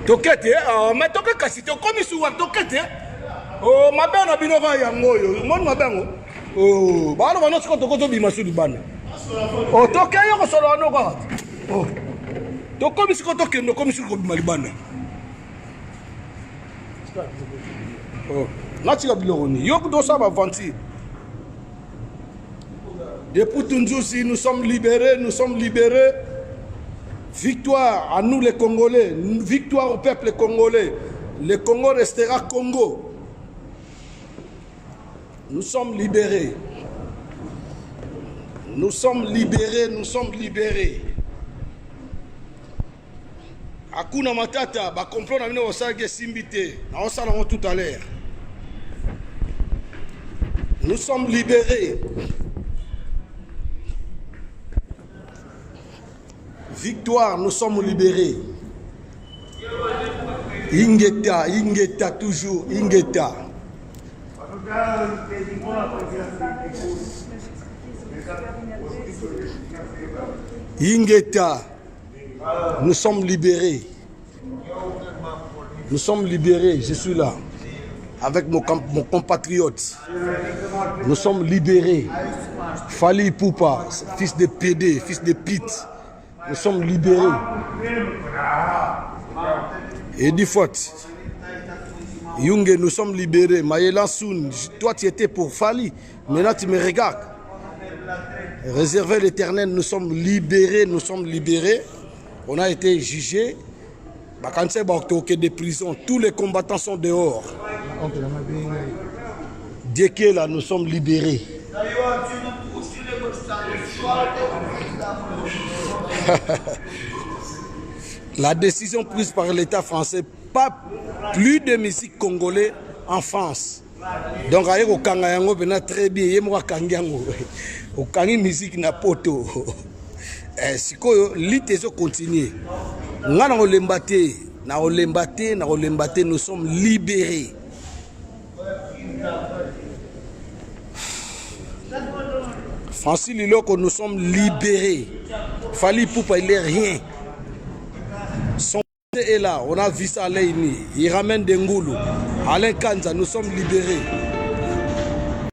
Tokete, mais toke kasi to comme souvent tokete. Oh, ma belle na binoka yango yo. Mon ma belle. Oh, ba no no siko toko to bi masudi bana. Oh, toke yo ko solo no ka. Oh. To comme siko toke no comme siko bi malibana. Oh, là tu as biloroni. Yo ko do ça va vantir. Depuis Tunzusi, nous sommes libérés, nous sommes libérés. Victoire à nous les Congolais, victoire au peuple congolais. Le Congo restera Congo. Nous sommes libérés. Nous sommes libérés, nous sommes libérés. Akuna Matata, ba complot na bino osage simbité. Na osala tout à l'heure. Nous sommes libérés. Victoire, nous sommes libérés. Ingeta, Ingeta toujours, Ingeta. Ingeta, nous sommes libérés. Nous sommes libérés, je suis là, avec mon compatriote. Nous sommes libérés. Fali Poupa, fils de PD, fils de Pete. Nous sommes libérés. Et dit faute. Yunge, nous sommes libérés. Mayela Soun, toi tu étais pour Fali. Maintenant tu me regardes. Réservé l'Éternel, nous sommes libérés. Nous sommes libérés. On a été jugés. Quand c'est des prisons, tous les combattants sont dehors. Dieu qui est là, nous sommes libérés. La décision prise par l'État français, pas plus de musique congolais en France. Donc, avec au Kangayango, très bien, il y a Kangango. Au Kangi musique na poto. Si l'itezo continue, nous sommes libérés. Francis Liloko, nous sommes libérés. Fali Poupa, il est rien. Son est là, on a vu ça à Leini. Il ramène des Ngoulou. Alain Kanza, nous sommes libérés.